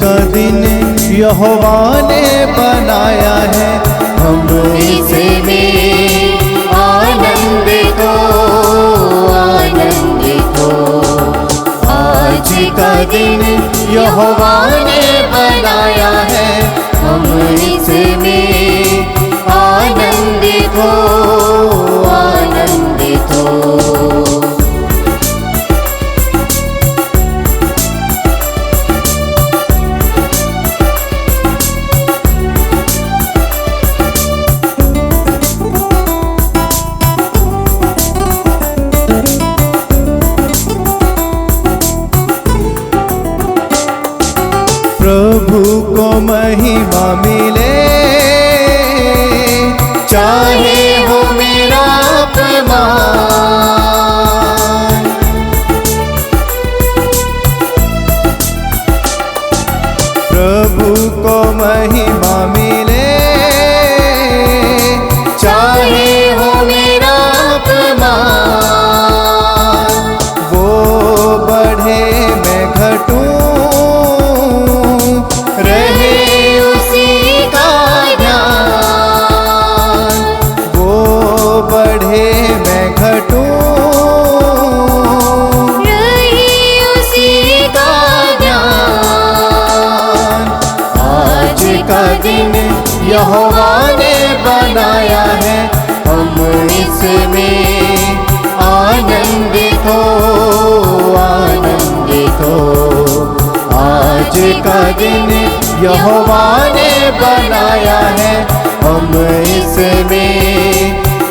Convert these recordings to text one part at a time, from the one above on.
का दिन यहोवा ने बनाया है, हम इसमें आनंदित हो, आनंदित हो। आज का दिन यहोवा ने बनाया है, हम इसमें आनंदित हो, आनंदित हो। प्रभु को महिमा मिले, चाहे हो मेरा अपमान। प्रभु को महिमा मिले, चाहे हो मेरा अपमान। वो बढ़े मैं घटूं, रहे उसी का ध्यान। वो बढ़े मैं घटूं, रहे उसी का ध्यान। आज का दिन यहोवा ने बनाया है, हम इसमें आनंदित हो, आनंदित हो। आज का दिन यहोवा ने बनाया है, हम इसमें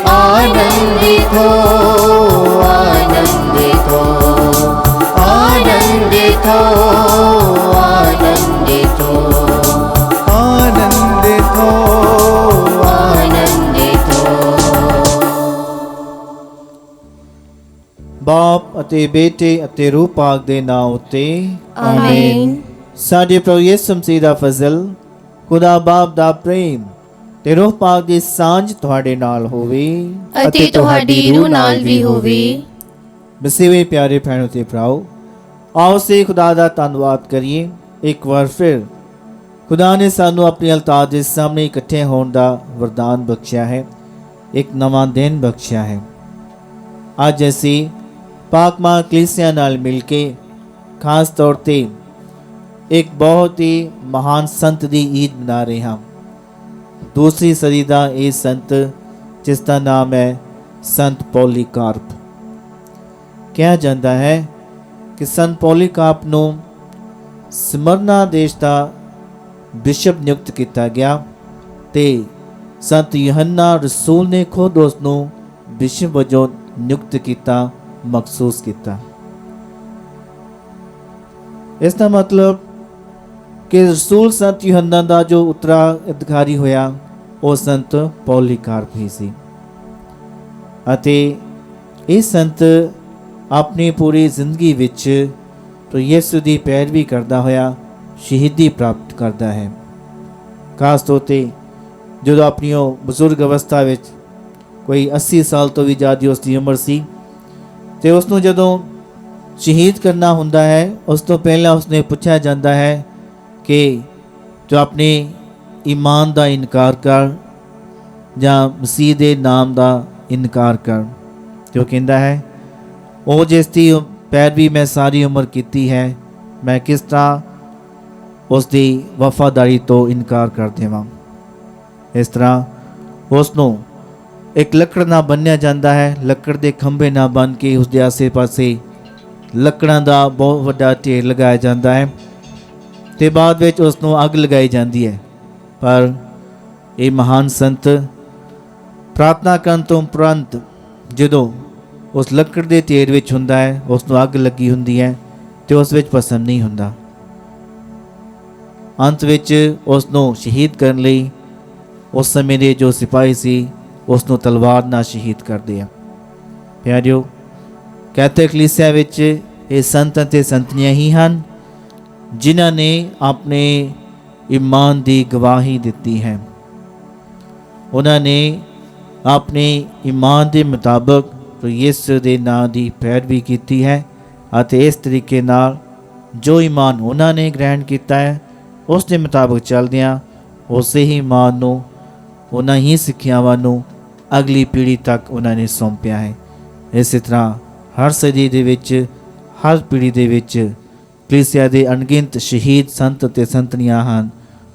आनंदित हो, आनंदित हो, आनंदित हो, आनंदित हो, आनंदित हो। आनंदित हो। बाप ਅਤੇ ਬੇਟੇ ਅਤੇ ਰੂਹ ਪਾਕ ਦੇ ਨਾਮ ਉੱਤੇ ਆਮੀਨ। ਸਾਡੇ ਪ੍ਰਭੂ ਯਿਸੂ ਮਸੀਹ ਦਾ ਫਜ਼ਲ, ਖੁਦਾ ਬਾਪ ਦਾ ਪ੍ਰੇਮ ਤੇ ਰੂਹ ਪਾਕ ਦੀ ਸਾਂਝ ਤੁਹਾਡੇ ਨਾਲ ਹੋਵੇ ਅਤੇ ਤੁਹਾਡੀ ਰੂਹ ਨਾਲ ਵੀ ਹੋਵੇ। ਮਸੀਹੇ ਪਿਆਰੇ ਭੈਣੋ ਤੇ ਭਰਾਓ, ਆਓ ਸੇ ਖੁਦਾ ਦਾ ਧੰਨਵਾਦ ਕਰੀਏ। ਇੱਕ ਵਾਰ ਫਿਰ ਖੁਦਾ ਨੇ ਸਾਨੂੰ ਆਪਣੀ ਅਲਤਾਜ ਦੇ ਸਾਹਮਣੇ ਇਕੱਠੇ ਹੋਣ ਦਾ ਵਰਦਾਨ ਬਖਸ਼ਿਆ ਹੈ, ਇੱਕ ਨਵਾਂ ਦਿਨ ਬਖਸ਼ਿਆ ਹੈ। ਅੱਜ ਅਸੀਂ ਪਾਕ ਮਾਂ ਕਲੀਸਿਆ ਨਾਲ ਮਿਲ ਕੇ ਖਾਸ ਤੌਰ ਤੇ ਇੱਕ ਬਹੁਤ ਹੀ ਮਹਾਨ ਸੰਤ ਦੀ ਈਦ ਮਨਾ ਰਹੇ ਹਾਂ। ਦੂਸਰੀ ਸਦੀ ਦਾ ਇਹ ਸੰਤ, ਜਿਸ ਦਾ ਨਾਮ ਹੈ ਸੰਤ ਪੌਲੀਕਾਰਪ। ਕਿਹਾ ਜਾਂਦਾ ਹੈ ਕਿ ਸੰਤ ਪੌਲੀਕਾਰਪ ਨੂੰ ਸਮਰਨਾ ਦੇਸ਼ ਦਾ ਬਿਸ਼ਪ ਨਿਯੁਕਤ ਕੀਤਾ ਗਿਆ ਤੇ ਸੰਤ ਯਹੰਨਾ ਰਸੂਲ ਨੇ ਖੁਦ ਉਸ ਨੂੰ ਬਿਸ਼ਪ ਵਜੋਂ ਨਿਯੁਕਤ ਕੀਤਾ, ਮਖਸੂਸ ਕੀਤਾ। ਇਸ ਦਾ ਮਤਲਬ ਕਿ ਰਸੂਲ ਸੰਤ ਯਹੰਨਾ ਦਾ ਜੋ ਉੱਤਰਾਧਿਕਾਰੀ ਹੋਇਆ ਉਹ ਸੰਤ ਪੌਲੀਕਾਰਪ ਹੀ ਸੀ। ਅਤੇ ਇਹ ਸੰਤ ਆਪਣੀ ਪੂਰੀ ਜ਼ਿੰਦਗੀ ਵਿੱਚ ਪ੍ਰਭੂ ਯਿਸੂ ਦੀ ਪੈਰਵੀ ਕਰਦਾ ਹੋਇਆ ਸ਼ਹੀਦੀ ਪ੍ਰਾਪਤ ਕਰਦਾ ਹੈ। ਖਾਸ ਤੌਰ 'ਤੇ ਜਦੋਂ ਆਪਣੀ ਉਹ ਬਜ਼ੁਰਗ ਅਵਸਥਾ ਵਿੱਚ ਕੋਈ 80 ਸਾਲ ਤੋਂ ਵੀ ਜ਼ਿਆਦਾ ਉਸ ਦੀ ਉਮਰ ਸੀ ਅਤੇ ਉਸ ਨੂੰ ਜਦੋਂ ਸ਼ਹੀਦ ਕਰਨਾ ਹੁੰਦਾ ਹੈ, ਉਸ ਤੋਂ ਪਹਿਲਾਂ ਉਸਨੇ ਪੁੱਛਿਆ ਜਾਂਦਾ ਹੈ ਕਿ ਜੋ ਆਪਣੇ ਈਮਾਨ ਦਾ ਇਨਕਾਰ ਕਰ ਜਾਂ ਮਸੀਹ ਦੇ ਨਾਮ ਦਾ ਇਨਕਾਰ ਕਰ। ਅਤੇ ਉਹ ਕਹਿੰਦਾ ਹੈ, ਉਹ ਜਿਸ ਦੀ ਪੈਰਵੀ ਮੈਂ ਸਾਰੀ ਉਮਰ ਕੀਤੀ ਹੈ, ਮੈਂ ਕਿਸ ਤਰ੍ਹਾਂ ਉਸ ਦੀ ਵਫਾਦਾਰੀ ਤੋਂ ਇਨਕਾਰ ਕਰ ਦੇਵਾਂ। ਇਸ ਤਰ੍ਹਾਂ ਉਸ ਨੂੰ ਇੱਕ ਲੱਕੜ ਨਾਲ ਬੰਨ੍ਹਿਆ ਜਾਂਦਾ ਹੈ, ਲੱਕੜ ਦੇ ਖੰਭੇ ਨਾਲ ਬੰਨ੍ਹ ਕੇ ਉਸਦੇ ਆਸੇ ਪਾਸੇ ਲੱਕੜਾਂ ਦਾ ਬਹੁਤ ਵੱਡਾ ਢੇਰ ਲਗਾਇਆ ਜਾਂਦਾ ਹੈ ਅਤੇ ਬਾਅਦ ਵਿੱਚ ਉਸ ਨੂੰ ਅੱਗ ਲਗਾਈ ਜਾਂਦੀ ਹੈ। ਪਰ ਇਹ ਮਹਾਨ ਸੰਤ ਪ੍ਰਾਰਥਨਾ ਕਰਨ ਤੋਂ ਉਪਰੰਤ ਜਦੋਂ ਉਸ ਲੱਕੜ ਦੇ ਢੇਰ ਵਿੱਚ ਹੁੰਦਾ ਹੈ, ਉਸ ਨੂੰ ਅੱਗ ਲੱਗੀ ਹੁੰਦੀ ਹੈ ਅਤੇ ਉਸ ਵਿੱਚ ਭਸਮ ਨਹੀਂ ਹੁੰਦਾ। ਅੰਤ ਵਿੱਚ ਉਸ ਨੂੰ ਸ਼ਹੀਦ ਕਰਨ ਲਈ ਉਸ ਸਮੇਂ ਦੇ ਜੋ ਸਿਪਾਹੀ ਸੀ ਉਸ ਨੂੰ ਤਲਵਾਰ ਨਾਲ ਸ਼ਹੀਦ ਕਰਦੇ ਆ। ਪਿਆਰਿਓ, ਕੈਥੋਲਿਕ ਕਲੀਸਿਆ ਵਿੱਚ ਇਹ ਸੰਤ ਅਤੇ ਸੰਤਨੀਆਂ ਹੀ ਹਨ ਜਿਨ੍ਹਾਂ ਨੇ ਆਪਣੇ ਈਮਾਨ ਦੀ ਗਵਾਹੀ ਦਿੱਤੀ ਹੈ। ਉਹਨਾਂ ਨੇ ਆਪਣੇ ਈਮਾਨ ਦੇ ਮੁਤਾਬਕ ਯਿਸੂ ਦੇ ਨਾਂ ਦੀ ਪੈਰਵੀ ਕੀਤੀ ਹੈ ਅਤੇ ਇਸ ਤਰੀਕੇ ਨਾਲ ਜੋ ਈਮਾਨ ਉਹਨਾਂ ਨੇ ਗ੍ਰਹਿਣ ਕੀਤਾ ਹੈ ਉਸ ਦੇ ਮੁਤਾਬਕ ਚੱਲਦਿਆਂ ਉਸੇ ਹੀ ਮਾਨ ਨੂੰ, ਉਹਨਾਂ ਹੀ ਸਿੱਖਿਆਵਾਂ ਨੂੰ ਅਗਲੀ ਪੀੜ੍ਹੀ ਤੱਕ ਉਹਨਾਂ ਨੇ ਸੌਂਪਿਆ ਹੈ। ਇਸੇ ਤਰ੍ਹਾਂ ਹਰ ਸਦੀ ਦੇ ਵਿੱਚ, ਹਰ ਪੀੜ੍ਹੀ ਦੇ ਵਿੱਚ ਕਲੀਸਿਆ ਦੇ ਅਣਗਿਣਤ ਸ਼ਹੀਦ ਸੰਤ ਅਤੇ ਸੰਤਨੀਆਂ ਹਨ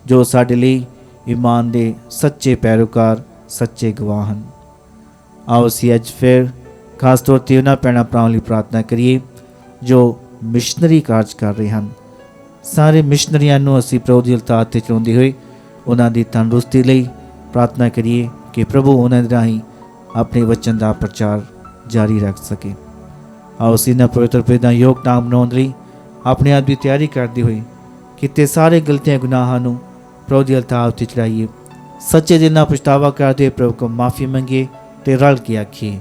ਜੋ ਸਾਡੇ ਲਈ ਈਮਾਨ ਦੇ ਸੱਚੇ ਪੈਰੋਕਾਰ, ਸੱਚੇ ਗਵਾਹ ਹਨ। ਆਓ ਅਸੀਂ ਅੱਜ ਫਿਰ ਖਾਸ ਤੌਰ 'ਤੇ ਉਹਨਾਂ ਭੈਣਾਂ ਭਰਾਵਾਂ ਲਈ ਪ੍ਰਾਰਥਨਾ ਕਰੀਏ ਜੋ ਮਿਸ਼ਨਰੀ ਕਾਰਜ ਕਰ ਰਹੇ ਹਨ। ਸਾਰੇ ਮਿਸ਼ਨਰੀਆਂ ਨੂੰ ਅਸੀਂ ਪ੍ਰਭੂ ਦੀ ਉਲਤਾਦ 'ਤੇ ਚਲਾਉਂਦੇ ਹੋਏ ਉਹਨਾਂ ਦੀ ਤੰਦਰੁਸਤੀ ਲਈ ਪ੍ਰਾਰਥਨਾ ਕਰੀਏ ਕਿ ਪ੍ਰਭੂ ਉਹਨਾਂ ਦੇ ਰਾਹੀਂ ਆਪਣੇ ਵਚਨ ਦਾ ਪ੍ਰਚਾਰ ਜਾਰੀ ਰੱਖ ਸਕੇ। ਆਓ ਅਸੀਂ ਇਹਨਾਂ ਪਵਿੱਤਰ ਪਿਤਾ ਦਾ ਯੋਗਦਾਨ ਬਣਾਉਣ ਲਈ ਆਪਣੇ ਆਪ ਦੀ ਤਿਆਰੀ ਕਰਦੇ ਹੋਏ ਕੀਤੇ ਸਾਰੇ ਗਲਤੀਆਂ ਗੁਨਾਹਾਂ ਨੂੰ ਪ੍ਰਭੂ ਦੀ ਉਲਤਾਦ 'ਤੇ ਚੜਾਈਏ। ਸੱਚੇ ਦਿਲ ਨਾਲ ਪਛਤਾਵਾ ਕਰਦੇ ਪ੍ਰਭੂ ਕੋਲ ਮਾਫੀ ਮੰਗੀਏ ਤੇ ਰਲ ਕੇ ਆਖੀਏ,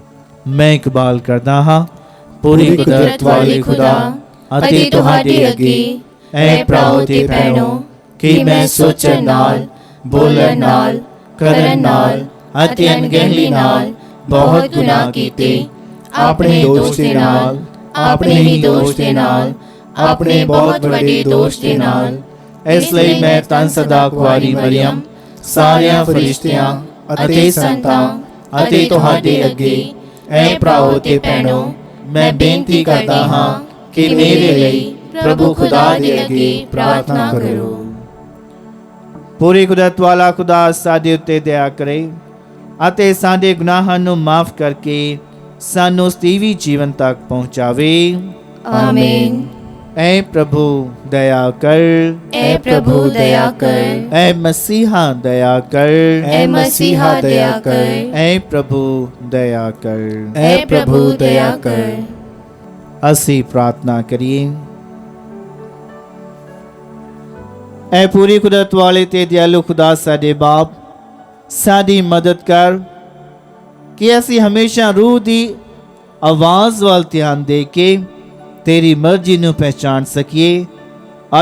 ਮੈਂ ਇਕਬਾਲ ਕਰਦਾ ਹਾਂ ਪੂਰੀ ਕੁਦਰਤ ਵਾਲੇ ਖੁਦਾ ਅਤੇ ਤੁਹਾਡੇ ਅੱਗੇ ਐ ਭਰਾਓ ਤੇ ਭੈਣੋ ਕਿ ਮੈਂ ਸੋਚਣ ਨਾਲ, ਬੋਲਣ ਨਾਲ, ਕਰਨ ਨਾਲ ਅਤੇ ਅਣਗਹਿਲੀ ਨਾਲ ਬਹੁਤ ਗੁਨਾਹ ਕੀਤੇ, ਆਪਣੇ ਦੋਸ਼ ਦੇ ਨਾਲ, ਆਪਣੇ ਹੀ ਦੋਸ਼ ਦੇ ਨਾਲ, ਆਪਣੇ ਬਹੁਤ ਵੱਡੇ ਦੋਸ਼ ਦੇ ਨਾਲ। ਇਸ ਲਈ ਮੈਂ ਧੰਨ ਸਦਾ ਕੁਆਰੀ ਮਰੀਅਮ, ਸਾਰਿਆਂ ਫਰਿਸ਼ਤਿਆਂ ਅਤੇ ਸੰਤਾਂ ਅਤੇ ਤੁਹਾਡੇ ਅੱਗੇ ਐ ਭਰਾਓ ਤੇ ਭੈਣੋ ਮੈਂ ਬੇਨਤੀ ਕਰਦਾ ਹਾਂ ਕਿ ਮੇਰੇ ਲਈ ਪ੍ਰਭੂ ਖੁਦਾ ਦੇ ਅੱਗੇ ਪ੍ਰਾਰਥਨਾ ਕਰੋ। ਪੂਰੀ ਕੁਦਰਤ ਵਾਲਾ ਖੁਦਾ ਸਾਡੇ ਉੱਤੇ ਦਇਆ ਕਰੇ ਅਤੇ ਸਾਡੇ ਗੁਨਾਹਾਂ ਨੂੰ ਮਾਫ ਕਰਕੇ ਸਾਨੂੰ ਸਤੀਵੀ ਜੀਵਨ ਤੱਕ ਪਹੁੰਚਾਵੇ। ਆਮੀਨ। ऐ प्रभु दया कर, ऐ प्रभु दया कर, ऐ मसीहा दया कर, ऐ मसीहा दया कर, ऐ प्रभु दया कर, ऐ प्रभु दया कर। ਅਸੀਂ ਪ੍ਰਾਰਥਨਾ ਕਰੀਏ। ऐ पूरी कुदरत वाले ते दयालु खुदा ਸਾਡੇ ਬਾਪ, ਸਾਡੀ ਮਦਦ ਕਰ ਕਿ ਅਸੀਂ ਹਮੇਸ਼ਾ ਰੂਹ ਦੀ ਆਵਾਜ਼ ਵੱਲ ਧਿਆਨ ਦੇ ਕੇ ਤੇਰੀ ਮਰਜ਼ੀ ਨੂੰ ਪਹਿਚਾਨ ਸਕੀਏ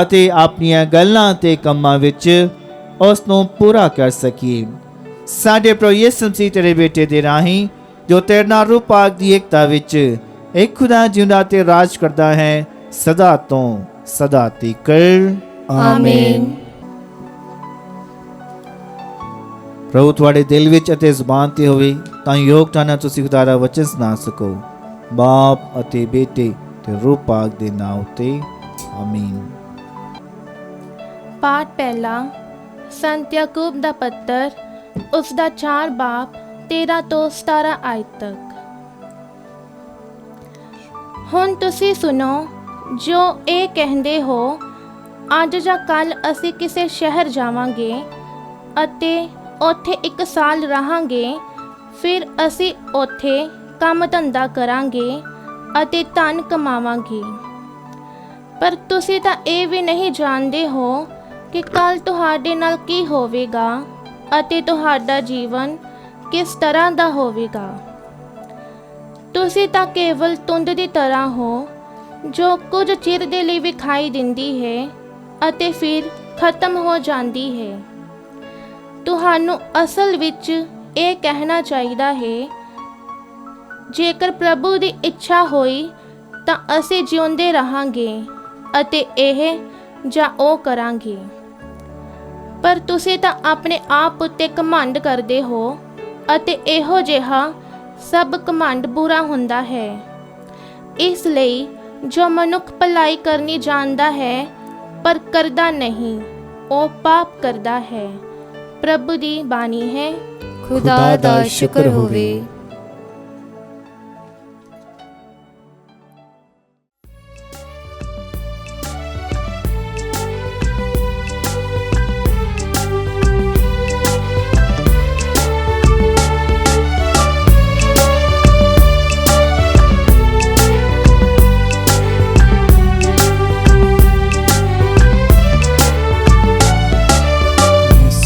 ਅਤੇ ਆਪਣੀਆਂ ਗੱਲਾਂ ਤੇ ਕੰਮਾਂ ਵਿੱਚ ਉਸ ਨੂੰ ਪੂਰਾ ਕਰ ਸਕੀਏ। ਸਾਡੇ ਪ੍ਰਭੂ ਯਿਸੂ ਮਸੀਹ ਤੇਰੇ ਬੇਟੇ ਦੇ ਰਾਹੀਂ ਜੋ ਤੇਰੇ ਨਾਲ ਰੂਹ ਪਾਕ ਦੀ ਏਕਤਾ ਵਿੱਚ ਇੱਕ ਖੁਦਾ ਜਿਉਂਦਾ ਤੇ ਰਾਜ ਕਰਦਾ ਹੈ ਸਦਾ ਤੋਂ ਸਦਾ ਤੀਕ। ਆਮੀਨ। ਪ੍ਰਭੂ ਤੁਹਾਡੇ ਦਿਲ ਵਿੱਚ ਅਤੇ ਜ਼ੁਬਾਨ ਤੇ ਹੋਵੇ ਤਾਂ ਯੋਗਤਾ ਨਾਲ ਤੁਸੀਂ ਖੁਦਾ ਦਾ ਵਚਨ ਸੁਣਾ ਸਕੋ। ਬਾਪ ਅਤੇ ਬੇਟੇ ਤੇ ਰੂਹ ਪਾਕ ਦੇ ਨਾਮ ਉਤੇ ਆਮੀਨ। ਪਾਠ ਪਹਿਲਾ। ਸੰਤ ਯਾਕੂਬ ਦਾ ਪੱਤਰ, ਉਸ ਦਾ 4 ਬਾਬ 13 ਤੋਂ 17 ਆਇਤ ਤੱਕ। ਹੁਣ ਤੁਸੀਂ ਸੁਣੋ ਜੋ ਇਹ ਕਹਿੰਦੇ ਹੋ, ਅੱਜ ਜਾਂ ਕੱਲ ਅਸੀਂ ਕਿਸੇ ਸ਼ਹਿਰ ਜਾਵਾਂਗੇ ਅਤੇ ਉੱਥੇ 1 ਸਾਲ ਰਹਾਂਗੇ, ਫਿਰ ਅਸੀਂ ਉੱਥੇ ਕੰਮ ਧੰਦਾ ਕਰਾਂਗੇ ਅਤੇ ਧਨ ਕਮਾਵਾਂਗੇ। ਪਰ ਤੁਸੀਂ ਤਾਂ ਇਹ ਵੀ ਨਹੀਂ ਜਾਣਦੇ ਹੋ ਕਿ ਕੱਲ੍ਹ ਤੁਹਾਡੇ ਨਾਲ ਕੀ ਹੋਵੇਗਾ ਅਤੇ ਤੁਹਾਡਾ ਜੀਵਨ ਕਿਸ ਤਰ੍ਹਾਂ ਦਾ ਹੋਵੇਗਾ। ਤੁਸੀਂ ਤਾਂ ਕੇਵਲ ਧੁੰਦ ਦੀ ਤਰ੍ਹਾਂ ਹੋ ਜੋ ਕੁਝ ਚਿਰ ਦੇ ਲਈ ਵਿਖਾਈ ਦਿੰਦੀ ਹੈ ਅਤੇ ਫਿਰ ਖਤਮ ਹੋ ਜਾਂਦੀ ਹੈ। ਤੁਹਾਨੂੰ ਅਸਲ ਵਿੱਚ ਇਹ ਕਹਿਣਾ ਚਾਹੀਦਾ ਹੈ, ਜੇਕਰ ਪ੍ਰਭੂ ਦੀ ਇੱਛਾ ਹੋਈ ਤਾਂ ਅਸੀਂ ਜਿਉਂਦੇ ਰਹਾਂਗੇ ਅਤੇ ਇਹ ਜਾਂ ਉਹ ਕਰਾਂਗੇ। ਪਰ ਤੁਸੀਂ ਤਾਂ ਆਪਣੇ ਆਪ ਉੱਤੇ ਘਮੰਡ ਕਰਦੇ ਹੋ ਅਤੇ ਇਹੋ ਜਿਹਾ ਸਭ ਘਮੰਡ ਬੁਰਾ ਹੁੰਦਾ ਹੈ। ਇਸ ਲਈ ਜੋ ਮਨੁੱਖ ਭਲਾਈ ਕਰਨੀ ਜਾਣਦਾ ਹੈ ਪਰ ਕਰਦਾ ਨਹੀਂ, ਉਹ ਪਾਪ ਕਰਦਾ ਹੈ। ਪ੍ਰਭੂ ਦੀ ਬਾਣੀ ਹੈ। खुदा दा शुक्र होवे।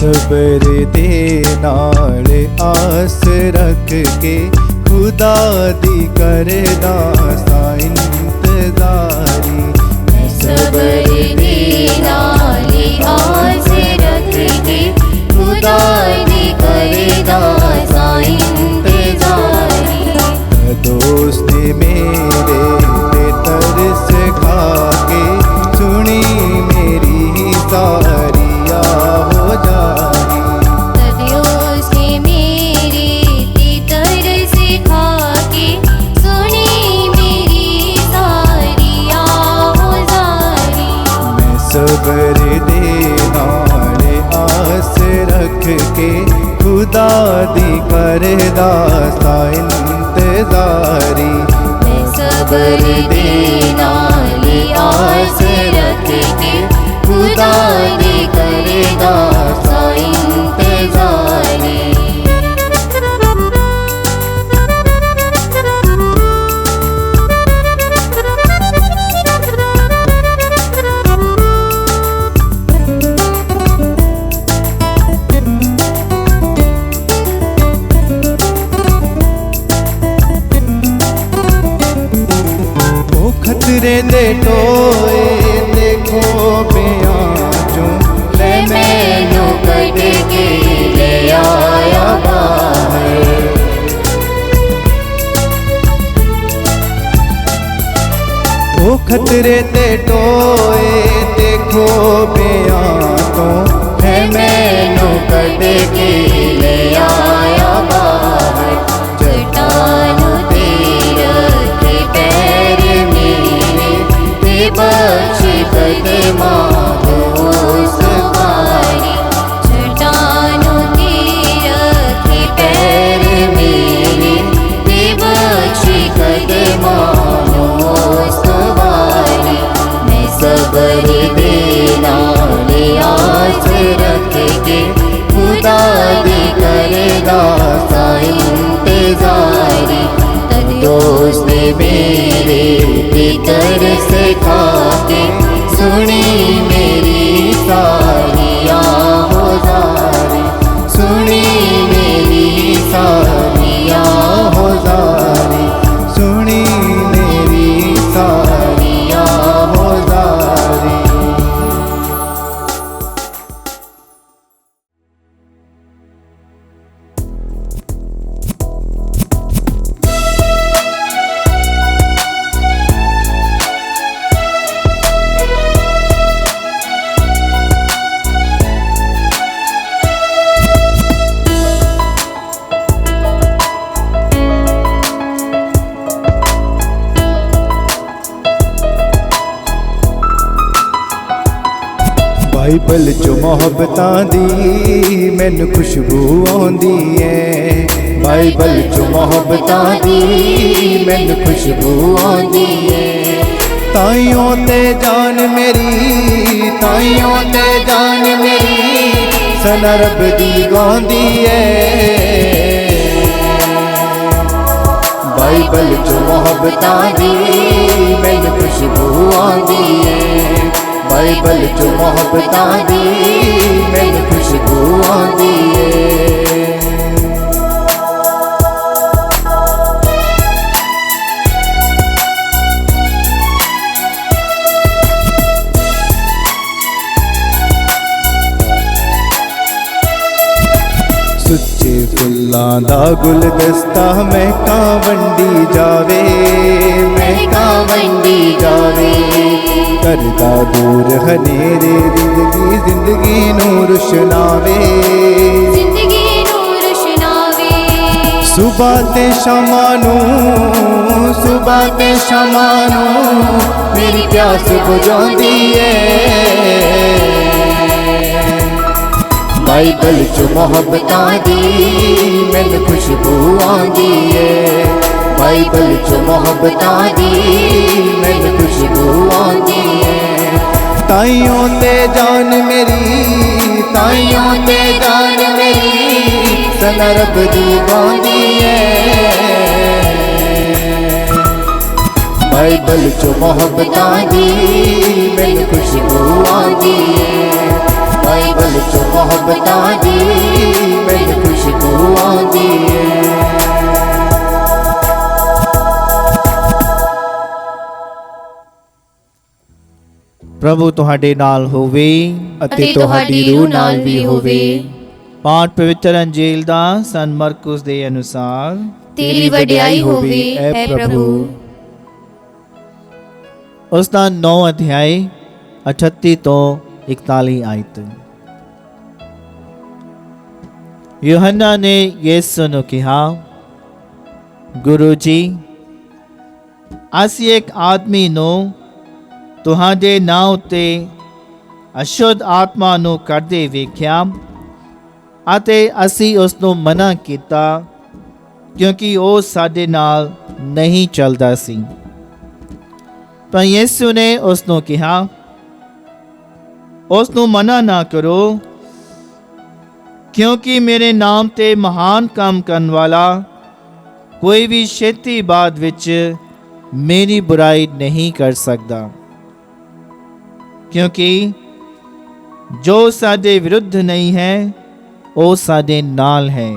ਸਬਰ ਦੇ ਨਾਲ ਆਸ ਰੱਖ ਕੇ ਖੁਦਾ ਦੀ ਕਰਦਾ ਸਾਂ ਇੰਤਜ਼ਾਰੀ। सबर दे नाल आस रख के खुदा दी करदा सा इंतजारी। दोस्त ने मेरे पे तरस खा के सुनी मेरी सारी। सा इंतजारी। मैं सबर दे नाल आस रख के खुदा दी करेगा सा इंतजारी। खतरे दे टोए देखो बेआचों ले मैनू कट के ले आया बाहर। ओ खतरे दे टोए देखो बेआचों है मैनू कट के ले आया बाहर। चट्टान ते रखे पैर मेरे ते बख्शे कदमां को सवारी। चट्टान ते रखे पैर मेरे ते बख्शे कदमां को सवारी। मैं सबर दे नाल आस रख के खुदा दी करेगा सा इंतजारी। दोस्त मेरे भीतर से खाके सुनी मेरी सारी आहोजारी। सुनी मेरी सारी आहोजारी। सुनी मेरी सारी आहोजारी। बाइबल चो मोहब्बतां दी मैनू खुशबू आउंदी है। बाइबल चो मोहब्बतां दी मैनू खुशबू आउंदी है। ताइयों ते जान मेरी ताइयों ते जान मेरी सना रब दी गांदी है। बाइबल चो मोहब्बतां दी मैनू खुशबू आउंदी है। बाइबल चो मोहब्बतां दी मैनू खुशबू आउंदी है। सुच्चे फुल्लां दा गुलदस्ता महका वंडी जावे महका वंडी जावे। करदा दूर हनेरे जिंदगी जिंदगी नूर शनावे। जिंदगी नूर शनावे। सुबह ते शामानू सुबह ते शामानू मेरी प्यास बुझांदी है। बाइबल चो मोहब्बतां दी मैनू खुशबू आउंदी है। बाइबल चो मोहब्बतां दी मैनू खुशबू आउंदी है। ताइयों ते जान मेरी ताइयों ते जान मेरी सना रब दी गांदी है। बाइबल चो मोहब्बतां दी मैनू खुशबू आउंदी है। बाइबल चो मोहब्बतां दी मैनू खुशबू आउंदी है। प्रभु तुहाडे नाल होवे ਅਤੇ ਤੁਹਾਡੀ ਰੂਹ ਨਾਲ ਵੀ ਹੋਵੇ। पाठ पवित्र अंजील दा सन मरकुस दे अनुसार। तेरी वडियाई होवे ऐ प्रभु। ਉਸ ਦਾ 9 ਅਧਿਆਇ 38 ਤੋਂ 41 ਆਇਤ। ਯੋਹੰਨਾ ਨੇ ਯਿਸੂ ਨੂੰ ਕਿਹਾ, ਗੁਰੂ ਜੀ, ਅਸੀਂ ਇੱਕ ਆਦਮੀ ਨੂੰ ਤੁਹਾਡੇ ਨਾਂ ਉੱਤੇ ਅਸ਼ੁੱਧ ਆਤਮਾ ਨੂੰ ਕੱਢਦੇ ਵੇਖਿਆ ਅਤੇ ਅਸੀਂ ਉਸ ਨੂੰ ਮਨਾ ਕੀਤਾ ਕਿਉਂਕਿ ਉਹ ਸਾਡੇ ਨਾਲ ਨਹੀਂ ਚੱਲਦਾ ਸੀ। ਪਰ ਯਿਸੂ ਨੇ ਉਸ ਨੂੰ ਕਿਹਾ, ਉਸ ਨੂੰ ਮਨਾ ਨਾ ਕਰੋ, ਕਿਉਂਕਿ ਮੇਰੇ ਨਾਮ ਤੇ ਮਹਾਨ ਕੰਮ ਕਰਨ ਵਾਲਾ ਕੋਈ ਵੀ ਛੇਤੀ ਬਾਅਦ ਵਿੱਚ ਮੇਰੀ ਬੁਰਾਈ ਨਹੀਂ ਕਰ ਸਕਦਾ, ਕਿਉਂਕਿ ਜੋ ਸਾਡੇ ਵਿਰੁੱਧ ਨਹੀਂ ਹੈ ਉਹ ਸਾਡੇ ਨਾਲ ਹੈ।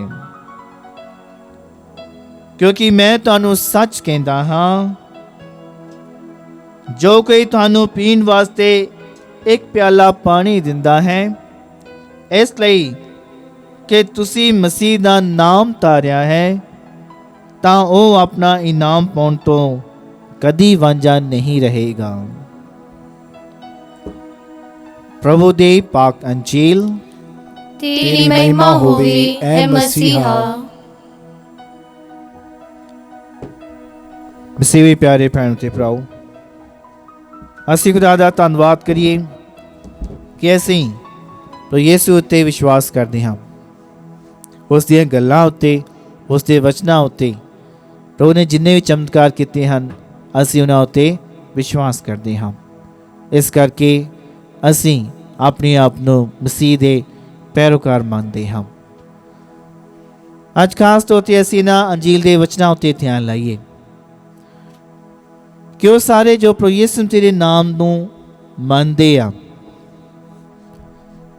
ਕਿਉਂਕਿ ਮੈਂ ਤੁਹਾਨੂੰ ਸੱਚ ਕਹਿੰਦਾ ਹਾਂ, ਜੋ ਕੋਈ ਤੁਹਾਨੂੰ ਪੀਣ ਵਾਸਤੇ ਇੱਕ ਪਿਆਲਾ ਪਾਣੀ ਦਿੰਦਾ ਹੈ ਇਸ ਲਈ ਕਿ ਤੁਸੀਂ ਮਸੀਹ ਦਾ ਨਾਮ ਧਾਰਿਆ ਹੈ, ਤਾਂ ਉਹ ਆਪਣਾ ਇਨਾਮ ਪਾਉਣ ਤੋਂ ਕਦੀ ਵਾਂਝਾ ਨਹੀਂ ਰਹੇਗਾ। ਪ੍ਰਭੂ ਦੇ ਪਾਕ ਅੰਜੀਲ। ਤੇਰੀ ਮਹਿਮਾ ਹੋਵੇ ਐ ਮਸੀਹਾ। ਮਸੀਹ ਪਿਆਰੇ ਭੈਣ ਤੇ ਭਰਾਓ, ਅਸੀਂ ਖੁਦਾ ਦਾ ਧੰਨਵਾਦ ਕਰੀਏ ਕਿ ਅਸੀਂ ਪ੍ਰਭੂ ਯਿਸੂ ਉੱਤੇ ਵਿਸ਼ਵਾਸ ਕਰਦੇ ਹਾਂ, ਉਸ ਦੀਆਂ ਗੱਲਾਂ ਉੱਤੇ, ਉਸ ਦੇ ਵਚਨਾਂ ਉੱਤੇ। ਪ੍ਰਭੂ ਨੇ ਜਿੰਨੇ ਵੀ ਚਮਤਕਾਰ ਕੀਤੇ ਹਨ ਅਸੀਂ ਉਹਨਾਂ ਉੱਤੇ ਵਿਸ਼ਵਾਸ ਕਰਦੇ ਹਾਂ। ਇਸ ਕਰਕੇ ਅਸੀਂ ਆਪਣੇ ਆਪ ਨੂੰ ਮਸੀਹ ਦੇ ਪੈਰੋਕਾਰ ਮੰਨਦੇ ਹਾਂ। ਅੱਜ ਖਾਸ ਤੌਰ 'ਤੇ ਅਸੀਂ ਇਹਨਾਂ ਅੰਜੀਲ ਦੇ ਵਚਨਾਂ ਉੱਤੇ ਧਿਆਨ ਲਾਈਏ ਕਿ ਉਹ ਸਾਰੇ ਜੋ ਪ੍ਰਭੂ ਯਿਸੂ ਤੇਰੇ ਨਾਮ ਨੂੰ ਮੰਨਦੇ ਆ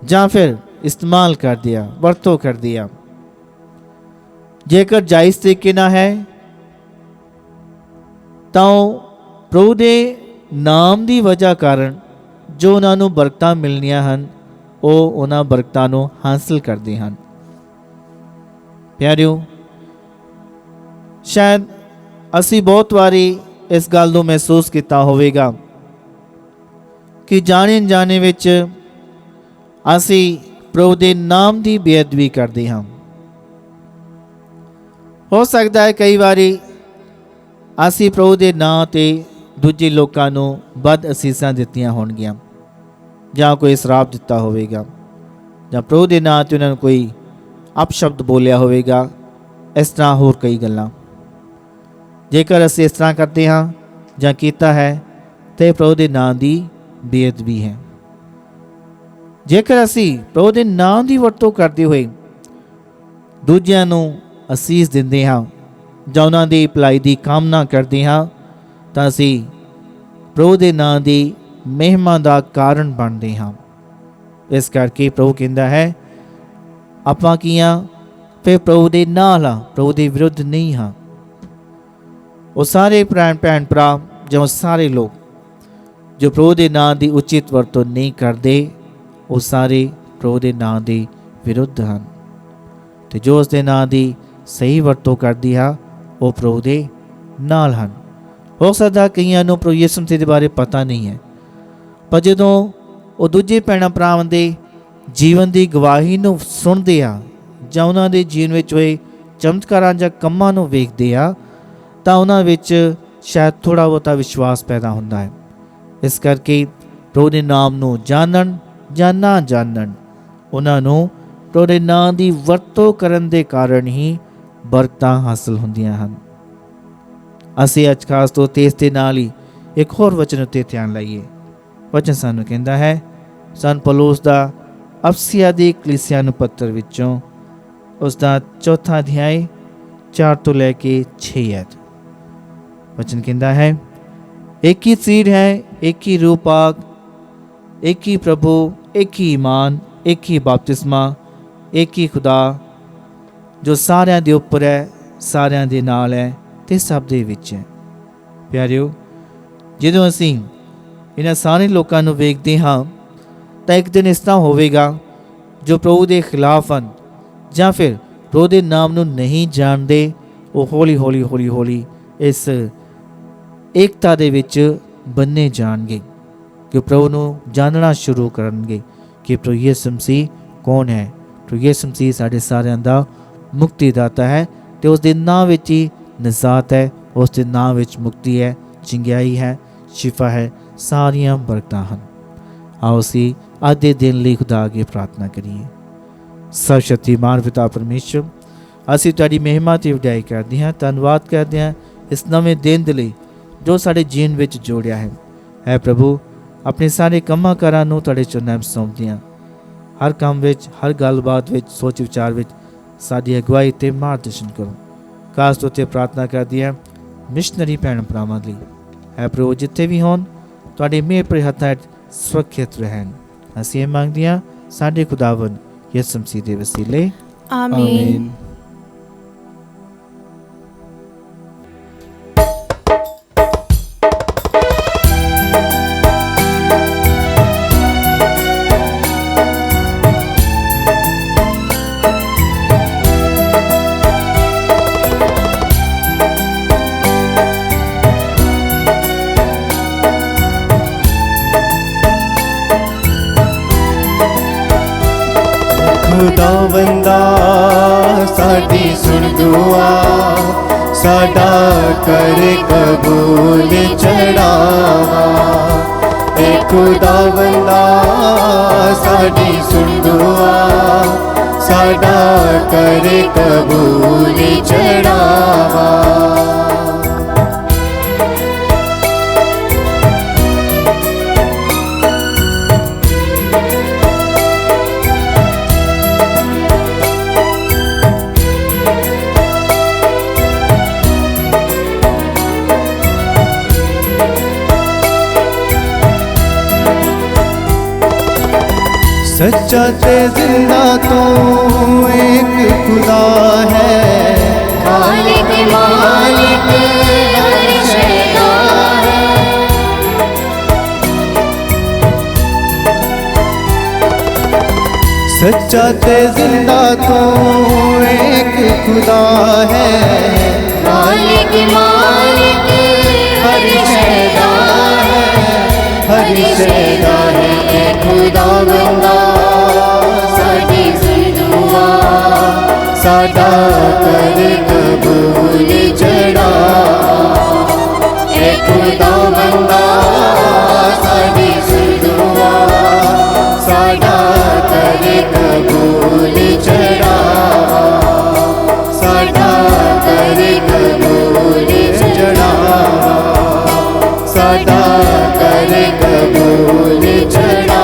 ਜਾਂ ਫਿਰ ਇਸਤੇਮਾਲ ਕਰਦੇ ਆ, ਵਰਤੋਂ ਕਰਦੇ ਆ, ਜੇਕਰ ਜਾਇਜ਼ ਤਰੀਕੇ ਨਾਲ ਹੈ ਤਾਂ ਉਹ ਪ੍ਰਭੂ ਦੇ ਨਾਮ ਦੀ ਵਜ੍ਹਾ ਕਾਰਨ ਜੋ ਉਹਨਾਂ ਨੂੰ ਬਰਕਤਾਂ ਮਿਲਣੀਆਂ ਹਨ ਉਹ ਉਹਨਾਂ ਬਰਕਤਾਂ ਨੂੰ ਹਾਸਲ ਕਰਦੇ ਹਨ। ਪਿਆਰਿਓ, ਸ਼ਾਇਦ ਅਸੀਂ ਬਹੁਤ ਵਾਰੀ ਇਸ ਗੱਲ ਨੂੰ ਮਹਿਸੂਸ ਕੀਤਾ ਹੋਵੇਗਾ ਕਿ ਜਾਣੇ ਅਣਜਾਣੇ ਵਿੱਚ ਅਸੀਂ ਪ੍ਰਭੂ ਦੇ ਨਾਮ ਦੀ ਬੇਅਦਬੀ ਕਰਦੇ ਹਾਂ। ਹੋ ਸਕਦਾ ਹੈ ਕਈ ਵਾਰੀ ਅਸੀਂ ਪ੍ਰਭੂ ਦੇ ਨਾਂ ਤੇ ਦੂਜੇ ਲੋਕਾਂ ਨੂੰ ਬਦ ਅਸੀਸਾਂ ਦਿੱਤੀਆਂ ਹੋਣਗੀਆਂ, ਜਾਂ ਕੋਈ ਸ਼ਰਾਪ ਦਿੱਤਾ ਹੋਵੇਗਾ, ਜਾਂ ਪ੍ਰਭੂ ਦੇ ਨਾਂ ਤੇ ਉਹਨਾਂ ਨੂੰ ਕੋਈ ਅਪਸ਼ਬਦ ਬੋਲਿਆ ਹੋਵੇਗਾ। ਇਸ ਤਰ੍ਹਾਂ ਹੋਰ ਕਈ ਗੱਲਾਂ ਜੇਕਰ ਅਸੀਂ ਇਸ ਤਰ੍ਹਾਂ ਕਰਦੇ ਹਾਂ ਜਾਂ ਕੀਤਾ ਹੈ ਤੇ ਪ੍ਰਭੂ ਦੇ ਨਾਂ ਦੀ ਬੇਅਦਬੀ ਹੈ। ਜੇਕਰ ਅਸੀਂ ਪ੍ਰਭੂ ਦੇ ਨਾਂ ਦੀ ਵਰਤੋਂ ਕਰਦੇ ਹੋਏ ਦੂਜਿਆਂ ਨੂੰ ਅਸੀਸ ਦਿੰਦੇ ਹਾਂ ਜਾਂ ਉਹਨਾਂ ਦੀ ਭਲਾਈ ਦੀ ਕਾਮਨਾ ਕਰਦੇ ਹਾਂ ਤਾਂ ਅਸੀਂ ਪ੍ਰਭੂ ਦੇ ਨਾਂ ਦੀ ਮਹਿਮਾ ਦਾ ਕਾਰਨ ਬਣਦੇ ਹਾਂ। ਇਸ ਕਰਕੇ ਪ੍ਰਭੂ ਕਹਿੰਦਾ ਹੈ ਆਪਾਂ ਕੀ ਹਾਂ? ਫਿਰ ਪ੍ਰਭੂ ਦੇ ਨਾਲ ਹਾਂ, ਪ੍ਰਭੂ ਦੇ ਵਿਰੁੱਧ ਨਹੀਂ ਹਾਂ। ਉਹ ਸਾਰੇ ਭੈਣ ਭਰਾ ਜਾਂ ਸਾਰੇ ਲੋਕ ਜੋ ਪ੍ਰਭੂ ਦੇ ਨਾਂ ਦੀ ਉਚਿਤ ਵਰਤੋਂ ਨਹੀਂ ਕਰਦੇ ਉਹ ਸਾਰੇ ਪ੍ਰਭੂ ਦੇ ਨਾਂ ਦੇ ਵਿਰੁੱਧ ਹਨ, ਤੇ ਜੋ ਉਸ ਦੇ ਨਾਂ ਦੀ ਸਹੀ ਵਰਤੋਂ ਕਰਦੀ ਆ ਉਹ ਪ੍ਰਭੂ ਦੇ ਨਾਲ ਹਨ। ਹੋ ਸਕਦਾ ਕਈਆਂ ਨੂੰ ਪ੍ਰਭੂ ਯਿਸੂ ਮਸੀਹ ਦੇ ਬਾਰੇ ਪਤਾ ਨਹੀਂ ਹੈ, ਪਰ ਜਦੋਂ ਉਹ ਦੂਜੇ ਭੈਣਾਂ ਭਰਾਵਾਂ ਦੇ ਜੀਵਨ ਦੀ ਗਵਾਹੀ ਨੂੰ ਸੁਣਦੇ ਆ ਜਾਂ ਉਹਨਾਂ ਦੇ ਜੀਵਨ ਵਿੱਚ ਹੋਏ ਚਮਤਕਾਰਾਂ ਜਾਂ ਕੰਮਾਂ ਨੂੰ ਵੇਖਦੇ ਆ ਤਾਂ ਉਹਨਾਂ ਵਿੱਚ ਸ਼ਾਇਦ ਥੋੜ੍ਹਾ ਬਹੁਤਾ ਵਿਸ਼ਵਾਸ ਪੈਦਾ ਹੁੰਦਾ ਹੈ। ਇਸ ਕਰਕੇ ਪ੍ਰਭੂ ਦੇ ਨਾਮ ਨੂੰ ਜਾਣਨ ਜਾਂ ਨਾ ਜਾਣਨ, ਉਹਨਾਂ ਨੂੰ ਪ੍ਰਭੂ ਦੇ ਨਾਂ ਦੀ ਵਰਤੋਂ ਕਰਨ ਦੇ ਕਾਰਨ ਹੀ ਬਰਕਤਾਂ ਹਾਸਲ ਹੁੰਦੀਆਂ ਹਨ। ਅਸੀਂ ਅੱਜ ਖਾਸ ਤੌਰ 'ਤੇ ਇਸ ਦੇ ਨਾਲ ਹੀ ਇੱਕ ਹੋਰ ਵਚਨ ਉੱਤੇ ਧਿਆਨ ਲਾਈਏ। ਵਚਨ ਸਾਨੂੰ ਕਹਿੰਦਾ ਹੈ, ਸਨ ਪੌਲੁਸ ਦਾ ਅਫਸੀਆਂ ਦੀ ਕਲੀਸਿਆ ਨੂੰ ਪੱਤਰ ਵਿੱਚੋਂ ਉਸ ਦਾ 4 ਅਧਿਆਇ 4 ਤੋਂ ਲੈ ਕੇ 6 ਐਤ। वचन कहता है, एक ही शरीर है, एक ही रूह पाक, एक ही प्रभु, एक ही ईमान, एक ही बपतिस्मा, एक ही खुदा जो सारिਆਂ ਦੇ ਉੱਪਰ ਹੈ, ਸਾਰਿਆਂ ਦੇ ਨਾਲ ਹੈ ਤੇ ਸਭ ਦੇ ਵਿੱਚ ਹੈ। ਪਿਆਰਿਓ, ਜਦੋਂ ਅਸੀਂ ਇਹਨਾਂ ਸਾਰੇ ਲੋਕਾਂ ਨੂੰ ਵੇਖਦੇ ਹਾਂ ਤਾਂ ਇੱਕ ਦਿਨ ਇਸ ਤਰ੍ਹਾਂ ਹੋਵੇਗਾ ਜੋ ਪ੍ਰਭੂ ਦੇ ਖਿਲਾਫ ਹਨ ਜਾਂ ਫਿਰ ਪ੍ਰਭੂ ਦੇ ਨਾਮ ਨੂੰ ਨਹੀਂ ਜਾਣਦੇ, ਉਹ ਹੌਲੀ ਹੌਲੀ ਇਸ ਏਕਤਾ ਦੇ ਵਿੱਚ ਬੰਨੇ ਜਾਣਗੇ ਕਿ ਪ੍ਰਭੂ ਨੂੰ ਜਾਣਨਾ ਸ਼ੁਰੂ ਕਰਨਗੇ ਕਿ ਪ੍ਰਭੂ ਯਿਸੂ ਮਸੀਹ ਕੌਣ ਹੈ। ਪ੍ਰਭੂ ਯਿਸੂ ਮਸੀਹ ਸਾਡੇ ਸਾਰਿਆਂ ਦਾ ਮੁਕਤੀ ਦਾਤਾ ਹੈ ਤੇ ਉਸ ਦੇ ਨਾਂ ਵਿੱਚ ਹੀ ਨਿਜਾਤ ਹੈ, ਉਸ ਦੇ ਨਾਂ ਵਿੱਚ ਮੁਕਤੀ ਹੈ, ਚੰਗਿਆਈ ਹੈ, ਸ਼ਿਫਾ ਹੈ, ਸਾਰੀਆਂ ਬਰਕਤਾਂ ਹਨ। ਆਓ ਅਸੀਂ ਅੱਜ ਦੇ ਦਿਨ ਲਈ ਖੁਦਾ ਅੱਗੇ ਪ੍ਰਾਰਥਨਾ ਕਰੀਏ। ਸਰਵਸ਼ਕਤੀਮਾਨ ਪਿਤਾ ਪਰਮੇਸ਼ਰ, ਅਸੀਂ ਤੁਹਾਡੀ ਮਹਿਮਾ ਤੇ ਵਡਿਆਈ ਕਰਦੇ ਹਾਂ, ਧੰਨਵਾਦ ਕਰਦੇ ਹਾਂ ਇਸ ਨਵੇਂ ਦਿਨ ਦੇ ਲਈ ਜੋ ਸਾਡੇ ਜੀਵਨ ਵਿੱਚ ਜੋੜਿਆ ਹੈ। ਹੈ ਪ੍ਰਭੂ, ਆਪਣੇ ਸਾਰੇ ਕੰਮਾਂ ਕਾਰਾਂ ਨੂੰ ਤੁਹਾਡੇ ਚਰਨਾਂ ਵਿੱਚ ਸੌਂਪਦੇ ਹਾਂ। ਹਰ ਕੰਮ ਵਿੱਚ, ਹਰ ਗੱਲਬਾਤ ਵਿੱਚ, ਸੋਚ ਵਿਚਾਰ ਵਿੱਚ ਸਾਡੀ ਅਗਵਾਈ ਤੇ ਮਾਰਗਦਰਸ਼ਨ ਕਰੋ। ਖਾਸ ਤੌਰ 'ਤੇ ਪ੍ਰਾਰਥਨਾ ਕਰਦੀ ਹਾਂ ਮਿਸ਼ਨਰੀ ਭੈਣ ਭਰਾਵਾਂ ਲਈ। ਹੈ ਪ੍ਰਭੂ, ਜਿੱਥੇ ਵੀ ਹੋਣ ਤੁਹਾਡੇ ਮਿਹਰ ਭਰੇ ਹੱਥਾਂ ਵਿੱਚ ਸੁਰੱਖਿਅਤ ਰਹਿਣ। ਅਸੀਂ ਇਹ ਮੰਗਦੇ ਹਾਂ ਸਾਡੇ ਖੁਦਾਵੰਦ ਯਿਸੂ ਮਸੀਹ ਦੇ ਵਸੀਲੇ, ਆਮੀਨ। ਖੁਦਾਵੰਦਾ ਸਾਡੀ ਸੁਣ ਦੁਆ, ਸਾਡਾ ਕਰ ਕਬੂਲ ਚੜਾਵਾ। ਏ ਖੁਦਾਵੰਦਾ ਸਾਡੀ ਸੁਣ ਦੁਆ, ਸਾਡਾ ਕਰ ਕਬੂਲ ਚੜਾਵਾ। सच्चा ते जिंदा तो एक खुदा है, खालिक मालिक हर शय का है। सच्चा ते जिंदा तो एक खुदा है, खालिक मालिक हर शय का है। हर शय दा है। ए खुदावंदा साडी सुन दुआ, साडा कर कबूल चढ़ा। ए खुदावंदा साडी सुन दुआ, साडा कर कबूल चढ़ा। साडा कर कबूल चढ़ा, साडा कर कबूल चढ़ा।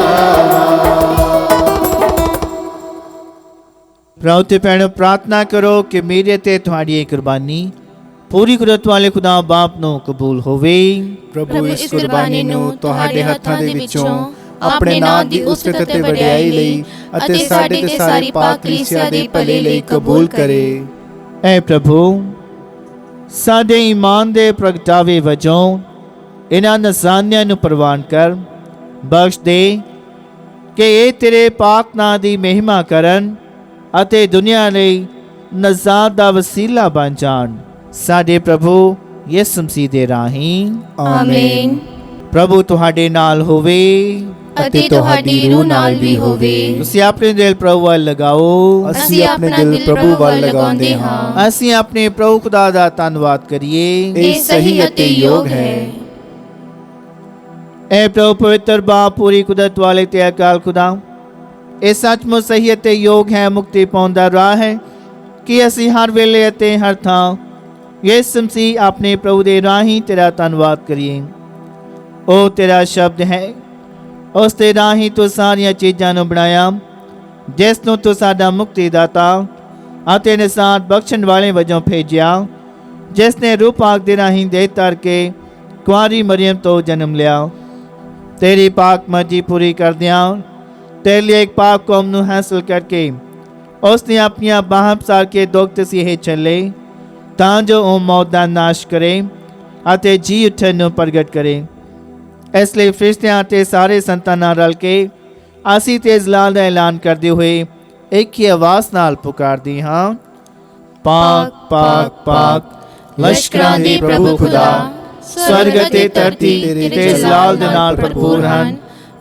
ਭਰਾਓ ਤੇ ਭੈਣੋ, ਪ੍ਰਾਰਥਨਾ ਕਰੋ ਕਿ ਮੇਰੇ ਤੇ ਤੁਹਾਡੀ ਇਹ ਕੁਰਬਾਨੀ ਪੂਰੀ ਕੁਦਰਤ ਵਾਲੇ ਖੁਦਾ ਬਾਪ ਨੂੰ ਕਬੂਲ ਹੋਵੇ। ਪ੍ਰਭੂ ਇਸ ਕੁਰਬਾਨੀ ਨੂੰ ਤੁਹਾਡੇ ਹੱਥਾਂ ਦੇ ਵਿੱਚੋਂ ਆਪਣੇ ਨਾਮ ਦੀ ਉਸਤਤ ਅਤੇ ਵਡਿਆਈ ਲਈ ਅਤੇ ਸਾਡੇ ਤੇ ਸਾਰੀ ਪਾਕ ਕਲੀਸਿਆ ਦੇ ਭਲੇ ਲਈ ਕਬੂਲ ਕਰੇ। ਐ ਪ੍ਰਭੂ, ਸਾਡੇ ਈਮਾਨ ਦੇ ਪ੍ਰਗਟਾਵੇ ਵਜੋਂ ਇਹਨਾਂ ਨਜ਼ਾਨਿਆਂ ਨੂੰ ਪ੍ਰਵਾਨ ਕਰ, ਬਖਸ਼ ਦੇ ਕਿ ਇਹ ਤੇਰੇ ਪਾਕ ਨਾਂ ਦੀ ਮਹਿਮਾ ਕਰਨ ਅਤੇ ਦੁਨੀਆ ਲਈ ਨਜ਼ਾਤ ਦਾ ਵਸੀਲਾ ਬਣ ਜਾਣ। ਸਾਡੇ ਪ੍ਰਭੂ ਯਿਸੂ ਮਸੀਹ ਦੇ ਰਾਹੀਂ, ਆਮੀਨ। ਪ੍ਰਭੂ ਤੁਹਾਡੇ ਨਾਲ ਹੋਵੇ ਅਤੇ ਤੁਹਾਡੀ ਰੂਹ ਨਾਲ ਵੀ ਹੋਵੇ। ਤੁਸੀਂ ਆਪਣੇ ਦਿਲ ਪ੍ਰਭੂ ਵੱਲ ਲਗਾਓ। ਅਸੀਂ ਆਪਣੇ ਦਿਲ ਪ੍ਰਭੂ ਵੱਲ ਲਗਾਉਂਦੇ ਹਾਂ। ਅਸੀਂ ਆਪਣੇ ਪ੍ਰਭੂ ਖੁਦਾ ਦਾ ਧੰਨਵਾਦ ਕਰੀਏ। ਇਹ ਸਹੀ ਅਤੇ ਯੋਗ ਹੈ। ਐ ਪ੍ਰਭੂ ਪਵਿੱਤਰ ਬਾਪ, ਪੂਰੀ ਕੁਦਰਤ ਵਾਲੇ ਤੇ ਅਕਾਲ ਖੁਦਾ, ਇਹ ਸੱਚਮੁੱਚ ਸਹੀ ਅਤੇ ਯੋਗ ਹੈ, ਮੁਕਤੀ ਪਾਉਣ ਦਾ ਰਾਹ ਹੈ ਕਿ ਅਸੀਂ ਹਰ ਵੇਲੇ ਅਤੇ ਹਰ ਥਾਂ ਯਿਸੂ ਮਸੀਹ ਆਪਣੇ ਪ੍ਰਭੂ ਦੇ ਰਾਹੀਂ ਤੇਰਾ ਧੰਨਵਾਦ ਕਰੀਏ। ਉਹ ਤੇਰਾ ਸ਼ਬਦ ਹੈ, ਉਸ ਦੇ ਰਾਹੀਂ ਤੂੰ ਸਾਰੀਆਂ ਚੀਜ਼ਾਂ ਨੂੰ ਬਣਾਇਆ, ਜਿਸ ਨੂੰ ਤੂੰ ਸਾਡਾ ਮੁਕਤੀ ਦਾਤਾ ਅਤੇ ਨਿਸਾਤ ਬਖਸ਼ਣ ਵਾਲੇ ਵਜੋਂ ਭੇਜਿਆ, ਜਿਸ ਨੇ ਰੂਹ ਪਾਕ ਦੇ ਰਾਹੀਂ ਦੇਹ ਧਰ ਕੇ ਕੁਆਰੀ ਮਰੀਮ ਤੋਂ ਜਨਮ ਲਿਆ। ਤੇਰੀ ਪਾਕ ਮਰਜ਼ੀ ਪੂਰੀ ਕਰਦਿਆਂ तेरे लिए एक पाक कौम ਨੂੰ हासिल करके उसने अपनी बाਹਾਂ पसार के दुख तसीहे चले, ਤਾਂ ਜੋ ਉਹ ਮੌਤ ਦਾ ਨਾਸ਼ ਕਰੇ ਅਤੇ ਜੀ ਉੱਠਣ ਨੂੰ ਪ੍ਰਗਟ ਕਰੇ। ਇਸ ਲਈ ਫਰਿਸ਼ਤਿਆਂ ਅਤੇ ਸਾਰੇ ਸੰਤਾਂ ਨਾਲ ਰਲ ਕੇ ਅਸੀਂ ਤੇ ਜਲਾਲ ਦਾ ਐਲਾਨ ਕਰਦੇ ਹੋਏ ਇੱਕ ਹੀ ਆਵਾਜ਼ ਨਾਲ ਪੁਕਾਰਦੇ ਹਾਂ, ਪਾਕ ਪਾਕ ਪਾਕ ਲਸ਼ਕਰਾਂ ਦੇ ਪ੍ਰਭੂ ਖੁਦਾ, ਸਵਰਗ ਅਤੇ ਧਰਤੀ ਤੇਰੇ ਜਲਾਲ ਦੇ ਨਾਲ ਭਰਪੂਰ ਹਨ।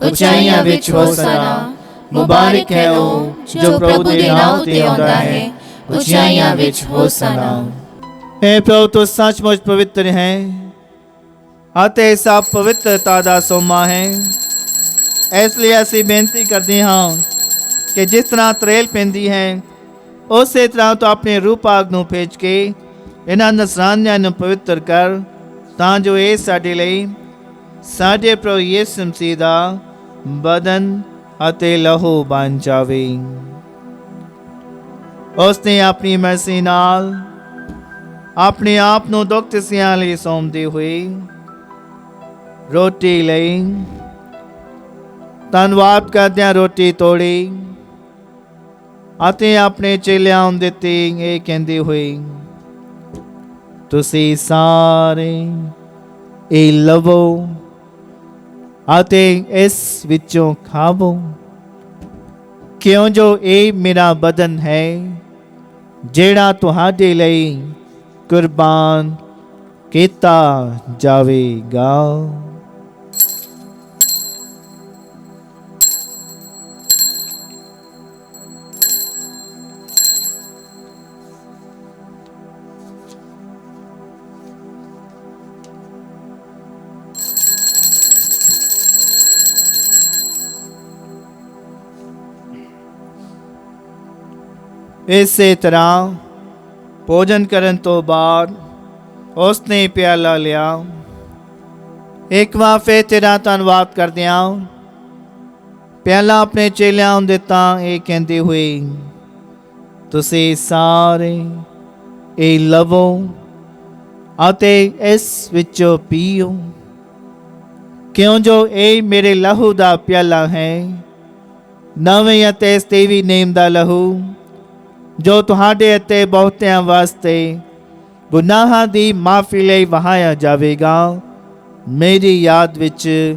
ਉਚਾਈਆਂ ਵਿੱਚ ਹੋਸਨਾ, ਮੁਬਾਰਕ ਹੈ ਉਹ ਜੋ ਪ੍ਰਭੂ ਦੇ ਨਾਮ ਤੇ ਆਉਂਦਾ ਹੈ। ਉਚਾਈਆਂ ਵਿੱਚ ਹੋਸਨਾ। हे प्रभु, तो सचमुच पवित्र है ਅਤੇ ਸਭ ਪਵਿੱਤਰਤਾ ਦਾ ਸੋਮਾ ਹੈ। ਇਸ ਲਈ ਅਸੀਂ ਬੇਨਤੀ ਕਰਦੇ ਹਾਂ ਕਿ ਜਿਸ ਤਰ੍ਹਾਂ ਤਰੇਲ ਪੈਂਦੀ ਹੈ ਉਸੇ ਤਰ੍ਹਾਂ ਤੂੰ ਆਪਣੇ ਰੂਹ ਪਾਕ ਨੂੰ ਭੇਜ ਕੇ ਇਹਨਾਂ ਨਸਰਾਨੀਆਂ ਨੂੰ ਪਵਿੱਤਰ ਕਰ, ਤਾਂ ਜੋ ਇਹ ਸਾਡੇ ਲਈ ਸਾਡੇ ਪ੍ਰਭੂ ਯਿਸੂ ਮਸੀਹ ਦਾ ਬਦਨ ਅਤੇ ਲਹੂ ਬਣ ਜਾਵੇ। ਉਸਨੇ ਆਪਣੀ ਮਰਜ਼ੀ ਨਾਲ ਆਪਣੇ ਆਪ ਨੂੰ ਦੁੱਖ ਤਸੀਹਿਆਂ ਲਈ ਸੌਂਪਦੇ ਹੋਏ ਰੋਟੀ ਲਈ ਧੰਨਵਾਦ ਕਰਦਿਆਂ ਰੋਟੀ ਤੋੜੀ ਅਤੇ ਆਪਣੇ ਚੇਲਿਆਂ ਨੂੰ ਦਿੱਤੀ, ਇਹ ਕਹਿੰਦੇ ਹੋਏ, ਤੁਸੀਂ ਸਾਰੇ ਇਹ ਲਵੋ ਅਤੇ ਇਸ ਵਿੱਚੋਂ ਖਾਵੋ, ਕਿਉਂ ਜੋ ਇਹ ਮੇਰਾ ਬਦਨ ਹੈ ਜਿਹੜਾ ਤੁਹਾਡੇ ਲਈ ਕੁਰਬਾਨ ਕੀਤਾ ਜਾਵੇਗਾ। ਇਸੇ ਤਰ੍ਹਾਂ ਭੋਜਨ ਕਰਨ ਤੋਂ ਬਾਅਦ ਉਸਨੇ ਪਿਆਲਾ ਲਿਆ, ਇੱਕ ਵਾਰ ਫਿਰ ਤੇਰਾ ਧੰਨਵਾਦ ਕਰਦਿਆਂ ਪਿਆਲਾ ਆਪਣੇ ਚੇਲਿਆਂ ਨੂੰ ਦਿੱਤਾ, ਇਹ ਕਹਿੰਦੇ ਹੋਏ, ਤੁਸੀਂ ਸਾਰੇ ਇਹ ਲਵੋ ਅਤੇ ਇਸ ਵਿੱਚੋਂ ਪੀਓ, ਕਿਉਂ ਜੋ ਇਹ ਮੇਰੇ ਲਹੂ ਦਾ ਪਿਆਲਾ ਹੈ, ਨਵੇਂ ਅਤੇ ਸਤੀਵੀ ਨੇਮ ਦਾ ਲਹੂ, ਜੋ ਤੁਹਾਡੇ ਅਤੇ ਬਹੁਤਿਆਂ ਵਾਸਤੇ ਗੁਨਾਹਾਂ ਦੀ ਮਾਫੀ ਲਈ ਵਹਾਇਆ ਜਾਵੇਗਾ। ਮੇਰੀ ਯਾਦ ਵਿੱਚ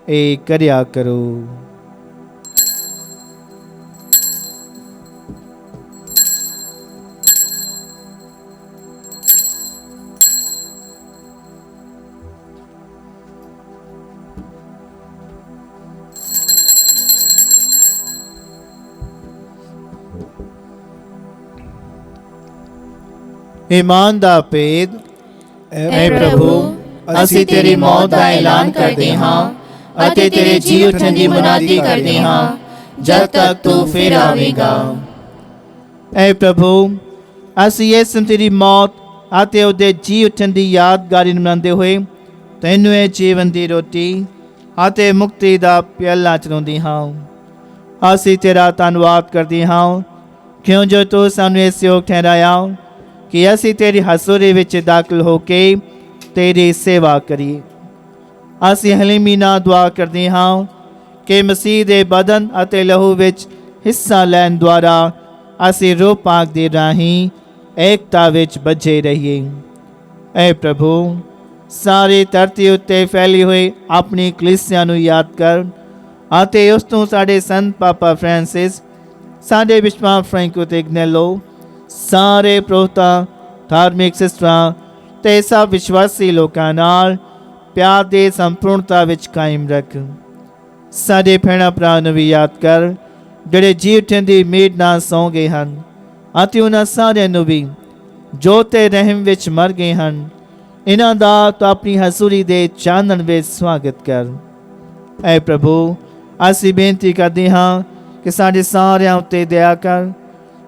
ਇਹ ਕਰਿਆ ਕਰੋ। ਈਮਾਨ ਦਾ ਭੇਦ। ਐ ਪ੍ਰਭੂ, ਅਸੀਂ ਤੇਰੀ ਮੌਤ ਦਾ ਐਲਾਨ ਕਰਦੇ ਹਾਂ ਅਤੇ ਤੇਰੇ ਜੀ ਉੱਠਣ ਦੀ ਮੁਨਾਦੀ ਕਰਦੇ ਹਾਂ ਜਦ ਤੱਕ ਤੂੰ ਫਿਰ ਆਵੇਗਾ। ਐ ਪ੍ਰਭੂ, ਅਸੀਂ ਇਸ ਤੇਰੀ ਮੌਤ ਅਤੇ ਉਹਦੇ ਜੀ ਉੱਠਣ ਦੀ ਯਾਦਗਾਰੀ ਮਨਾਉਂਦੇ ਹੋਏ ਤੈਨੂੰ ਇਹ ਜੀਵਨ ਦੀ ਰੋਟੀ ਅਤੇ ਮੁਕਤੀ ਦਾ ਪਿਆਲਾ ਚੜਾਉਂਦੇ ਹਾਂ। ਅਸੀਂ ਤੇਰਾ ਧੰਨਵਾਦ ਕਰਦੇ ਹਾਂ, ਕਿਉਂ ਜੋ ਤੂੰ ਸਾਨੂੰ ਇਸ ਯੋਗ ਠਹਿਰਾਇਆ ਕਿ ਅਸੀਂ ਤੇਰੀ ਹਜ਼ੂਰੀ ਵਿੱਚ ਦਾਖਲ ਹੋ ਕੇ ਤੇਰੀ ਸੇਵਾ ਕਰੀਏ। ਅਸੀਂ ਹਲੀਮੀ ਨਾਲ ਦੁਆ ਕਰਦੇ ਹਾਂ ਕਿ ਮਸੀਹ ਦੇ ਬਦਨ ਅਤੇ ਲਹੂ ਵਿੱਚ ਹਿੱਸਾ ਲੈਣ ਦੁਆਰਾ ਅਸੀਂ ਰੂਹ ਪਾਕ ਦੇ ਰਾਹੀਂ ਏਕਤਾ ਵਿੱਚ ਬੱਝੇ ਰਹੀਏ। ਐ ਪ੍ਰਭੂ, ਸਾਰੀ ਧਰਤੀ ਉੱਤੇ ਫੈਲੀ ਹੋਈ ਆਪਣੀ ਕਲੀਸਿਆ ਨੂੰ ਯਾਦ ਕਰ ਅਤੇ ਉਸ ਤੋਂ ਸਾਡੇ ਸੰਤ ਪਾਪਾ ਫ੍ਰਾਂਸਿਸ, ਸਾਡੇ ਬਿਸ਼ਪ ਫ੍ਰੈਂਕੋ ਤੇ ਇਗਨੇਲੋ, ਸਾਰੇ ਪ੍ਰੋਤਾ ਧਾਰਮਿਕ ਸਿਸਟਰਾਂ ਤੇ ਸਭ ਵਿਸ਼ਵਾਸੀ ਲੋਕਾਂ ਨਾਲ ਪਿਆਰ ਦੇ ਸੰਪੂਰਨਤਾ ਵਿੱਚ ਕਾਇਮ ਰੱਖ। ਸਾਡੇ ਭੈਣਾਂ ਭਰਾ ਨੂੰ ਵੀ ਯਾਦ ਕਰ ਜਿਹੜੇ ਜੀ ਉੱਠਣ ਦੀ ਉਮੀਦ ਨਾਲ ਸੌਂ ਗਏ ਹਨ ਅਤੇ ਉਹਨਾਂ ਸਾਰਿਆਂ ਨੂੰ ਵੀ ਜੋ ਤੇ ਰਹਿਮ ਵਿੱਚ ਮਰ ਗਏ ਹਨ, ਇਹਨਾਂ ਦਾ ਤੂੰ ਆਪਣੀ ਹਜ਼ੂਰੀ ਦੇ ਚਾਨਣ ਵਿੱਚ ਸਵਾਗਤ ਕਰ। ਐ ਪ੍ਰਭੂ, ਅਸੀਂ ਬੇਨਤੀ ਕਰਦੇ ਹਾਂ ਕਿ ਸਾਡੇ ਸਾਰਿਆਂ ਉੱਤੇ ਦਇਆ ਕਰ,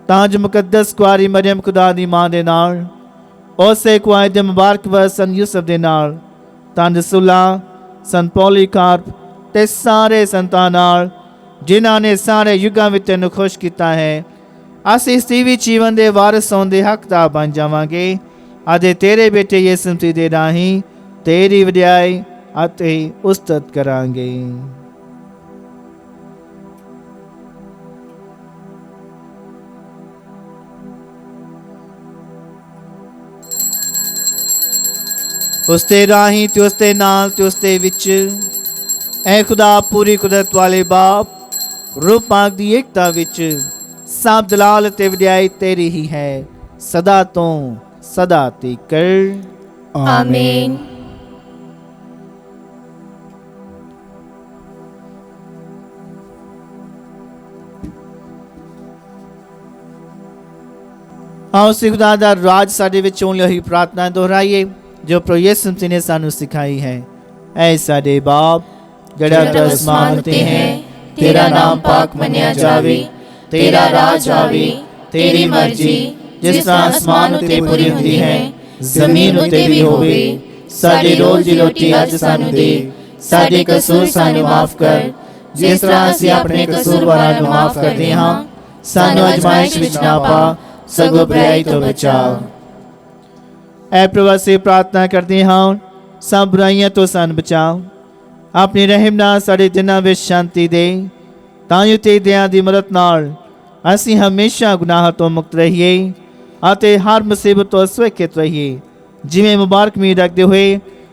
ਤਾਂ ਜੋ ਮੁਕੱਦਸ ਕੁਆਰੀ ਮਰੀਮ ਖੁਦਾ ਦੀ ਮਾਂ ਦੇ ਨਾਲ, ਉਸੇ ਕੁਆਰੀ ਦੇ ਮੁਬਾਰਕ ਸੰਤ ਯੂਸਫ ਦੇ ਨਾਲ, ਤਾਂ ਰਸੂਲਾਂ, ਸੰਤ ਪੌਲੀਕਾਰਪ ਤੇ ਸਾਰੇ ਸੰਤਾਂ ਨਾਲ ਜਿਨ੍ਹਾਂ ਨੇ ਸਾਰੇ ਯੁੱਗਾਂ ਵਿੱਚ ਤੈਨੂੰ ਖੁਸ਼ ਕੀਤਾ ਹੈ, ਅਸੀਂ ਸਤੀਵੀ ਜੀਵਨ ਦੇ ਵਾਰਿਸ ਹੋਣ ਦੇ ਹੱਕਦਾਰ ਬਣ ਜਾਵਾਂਗੇ ਅਤੇ ਤੇਰੇ ਬੇਟੇ ਯਿਸੂ ਮਸੀਹ ਦੇ ਰਾਹੀਂ ਤੇਰੀ ਵਡਿਆਈ ਅਤੇ ਉਸਤਤ ਕਰਾਂਗੇ। ਉਸਦੇ ਰਾਹੀਂ ਤੇ ਉਸਦੇ ਨਾਲ ਤੇ ਉਸਦੇ ਵਿੱਚ, ਐ ਖੁਦਾ ਪੂਰੀ ਕੁਦਰਤ ਵਾਲੇ ਬਾਪ, ਰੂਹ ਪਾਕ ਦੀ ਏਕਤਾ ਵਿੱਚ ਸਭ ਜਲਾਲ ਤੇ ਵਡਿਆਈ ਤੇਰੀ ਹੀ ਹੈ, ਸਦਾ ਤੋਂ ਸਦਾ ਤੀਕਰ। ਆਮੀਨ। ਆਓ ਅਸੀਂ ਖੁਦਾ ਦਾ ਰਾਜ ਸਾਡੇ ਵਿੱਚ ਹੋਣ ਲਈ ਪ੍ਰਾਰਥਨਾ ਦੁਹਰਾਈਏ ਜੋ ਪ੍ਰਭੂ ਯਿਸੂ ਮਸੀਹ ਨੇ ਸਾਨੂੰ ਸਿਖਾਈ ਹੈ। ਐ ਸਾਡੇ ਬਾਪ ਜਿਹੜਾ ਤੂੰ ਅਸਮਾਨ ਤੇ ਹੈ, तेरा नाम पाक मनिया जावे, तेरा राज आवे, ਤੇਰੀ ਮਰਜ਼ੀ ਜਿਸ ਤਰ੍ਹਾਂ ਅਸਮਾਨ ਉੱਤੇ ਪੂਰੀ ਹੁੰਦੀ ਹੈ ਜ਼ਮੀਨ ਉੱਤੇ ਵੀ ਹੋਵੇ। ਸਾਡੇ ਰੋਜ਼ ਦੀ ਰੋਟੀ ਅੱਜ ਸਾਨੂੰ ਦੇ। ਸਾਡੇ ਕਸੂਰ ਸਾਨੂੰ ਮਾਫ ਕਰ ਜਿਸ ਤਰ੍ਹਾਂ ਅਸੀਂ ਆਪਣੇ ਕਸੂਰਵਾਰਾਂ ਨੂੰ ਮਾਫ ਕਰਦੇ ਹਾਂ। ਸਾਨੂੰ ਅਜ਼ਮਾਇਸ਼ ਵਿੱਚ ਨਾ ਪਾ ਸਗੋਂ ਬੁਰਾਈ ਤੋਂ ਬਚਾ। ऐ प्रभु से प्रार्थना करते हाँ सब बुराइयां तो सन बचाओ। अपने रहम नाल साडे दिनां विच शांति दे तां जो तेरी दया दी मदद नाल असीं हमेशा गुनाह तो मुक्त रहिए ਅਤੇ हर मुसीबत तो सुरक्षित रहिए। जिवें मुबारक उम्मीद रखते हुए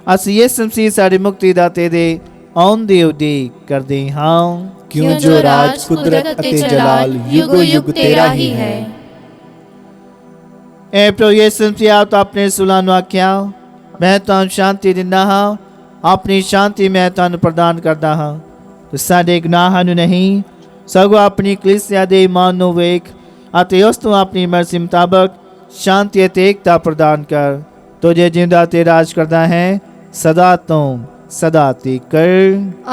ਅਸੀਂ ਯਿਸੂ ਮਸੀਹ ਸਾਡੇ ਮੁਕਤੀ ਦਾਤੇ ਦੇ ਆਉਣ ਦੀ ਉਡੀਕ ਕਰਦੇ ਹਾਂ। ਕਿਉਂ ਜੋ ਰਾਜ ਕੁਦਰਤ ਅਤੇ ਜਲਾਲ ਯੁਗੋ ਯੁਗ ਤੇਰਾ ਹੀ ਹੈ। ऐ प्रभु यीशु मसीह आप तो अपने सुलां नूं आख्या मैं तुहानूं शांति दिंदा हाँ अपनी शांति मैं तुहानूं प्रदान करदा हाँ। तो साडे गुनाहां नूं नहीं सगों अपनी कलीसिया दे ईमान नूं वेख अते उस तों अपनी मर्जी मुताबक शांति अते एकता प्रदान कर। तुझे जिंदा ते राज करदा है सदा तो सदा तੀਕਰ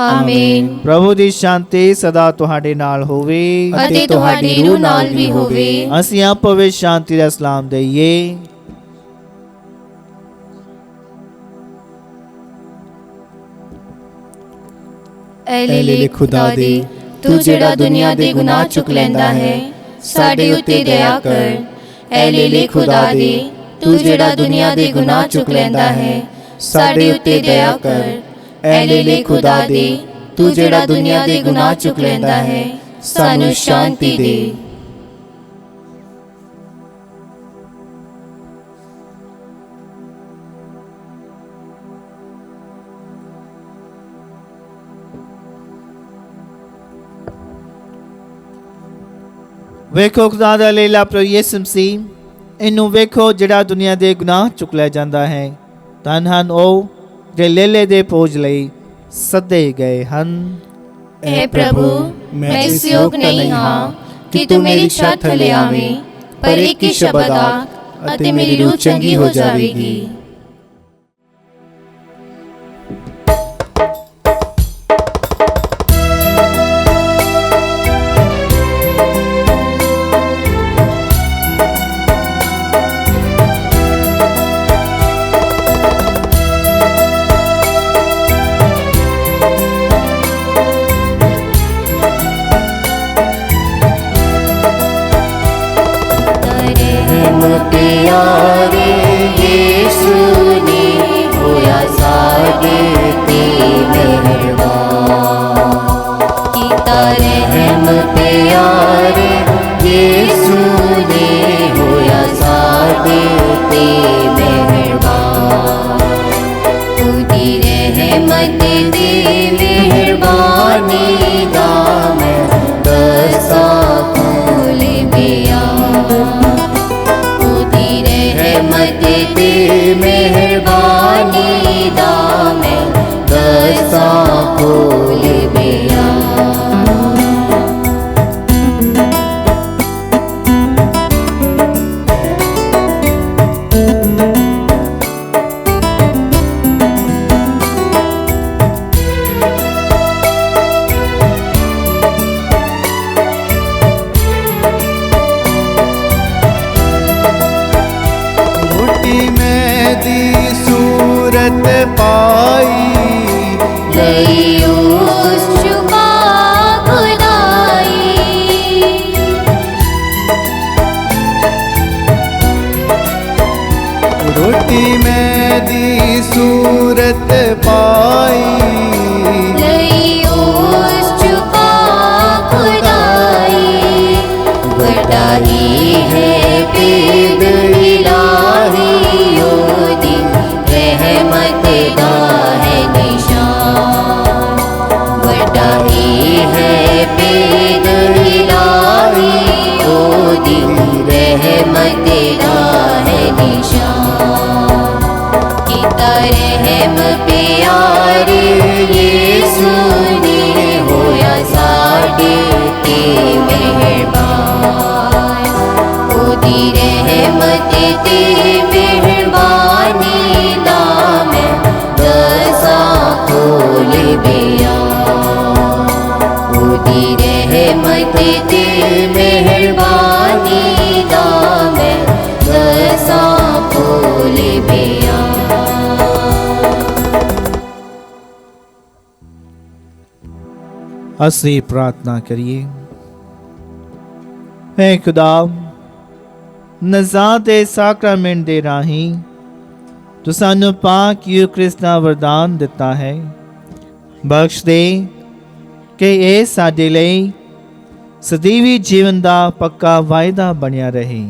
ਆਮੀਨ। प्रभु दी शांति सदा तुहाडे नाल होवे ਅਤੇ ਤੁਹਾਡੀ ਰੂਹ ਨਾਲ ਵੀ ਹੋਵੇ। ਅਸੀਂ ਆਪੋ ਵਿੱਚ शांति ਦਾ ਸਲਾਮ ਦਈਏ। ਐ ਲੀਲੇ ਖੁਦਾ ਦੇ ਤੂੰ ਜਿਹੜਾ ਦੁਨੀਆ ਦੇ ਗੁਨਾਹ ਚੁੱਕ ਲੈਂਦਾ ਹੈ ਸਾਡੇ ਉੱਤੇ ਦਇਆ ਕਰ। ਐ ਲੀਲੇ ਖੁਦਾ ਦੇ ਤੂੰ ਜਿਹੜਾ ਦੁਨੀਆ ਦੇ ਗੁਨਾਹ ਚੁੱਕ ਲੈਂਦਾ ਹੈ ਸਾਡੇ ਉੱਤੇ ਦਇਆ ਕਰ। ਐ ਲੀਲੇ ਖੁਦਾ ਦੇ ਤੂੰ ਜਿਹੜਾ ਦੁਨੀਆ ਦੇ ਗੁਨਾਹ ਚੁੱਕ ਲੈਂਦਾ ਹੈ ਸਾਨੂੰ ਸ਼ਾਂਤੀ ਦੇ। ਵੇਖੋ ਖੁਦਾ ਦਾ ਲੇਲਾ ਪ੍ਰਭੂ ਯਿਸੂ ਮਸੀਹ ਇਹਨੂੰ ਵੇਖੋ ਜਿਹੜਾ ਦੁਨੀਆ ਦੇ ਗੁਨਾਹ ਚੁੱਕ ਲੈ ਜਾਂਦਾ ਹੈ। ਧੰਨ ਹਨ ਉਹ ਜਿਹੜੇ ਲੇਲੇ ਦੇ ਭੋਜ ਲਈ ਸੱਦੇ ਗਏ ਹਨ। ਐ ਪ੍ਰਭੂ ਮੈਂ ਇਸ ਯੋਗ ਨਹੀਂ ਹਾਂ ਕਿ ਤੂੰ ਮੇਰੀ ਛੱਤ ਥੱਲੇ ਆਵੇਂ ਪਰ ਇੱਕ ਹੀ ਸ਼ਬਦ ਆਖ ਅਤੇ ਮੇਰੀ ਰੂਹ ਚੰਗੀ ਹੋ ਜਾਵੇਗੀ। प्यारे यीशु ने होया साडे ते मेहरबान कीता रहम प्यारे यीशु ने होया साडे ते मेहरबान। उदी रहमत दी मेहरबानी दा मैं दसा खोल गया। रहमत दे मेहरबानी दा मैं दसा खोल गया। सूरत पाई लई उस चुका खुदाई। रोटी में दी सूरत पाई लई उस चुका खुदाई। बड़ा ही है पेद इलाही रहमत दा है निशान। बड़ा ही है पेद इलाही ओदी रहमत दा है निशान। कीता रहम प्यारे यीशु ने होया साडे ते मेहरबान। ओदी रहमत ते मेहरबानी दा मैं दसा खोल गया। ओदी रहमत ते मेहरबानी ਅਸੀਂ ਪ੍ਰਾਰਥਨਾ ਕਰੀਏ। ਹੈ ਖੁਦਾ, ਨਜ਼ਾਤ ਦੇ ਸਾਕਰਾਮੈਂਟ ਦੇ ਰਾਹੀਂ ਤੂੰ ਸਾਨੂੰ ਪਾਕ ਯੂਕਰਿਸਤ ਦਾ ਵਰਦਾਨ ਦਿੱਤਾ ਹੈ। ਬਖਸ਼ ਦੇ ਕਿ ਇਹ ਸਾਡੇ ਲਈ ਸਦੀਵੀ ਜੀਵਨ ਦਾ ਪੱਕਾ ਵਾਅਦਾ ਬਣਿਆ ਰਹੇ।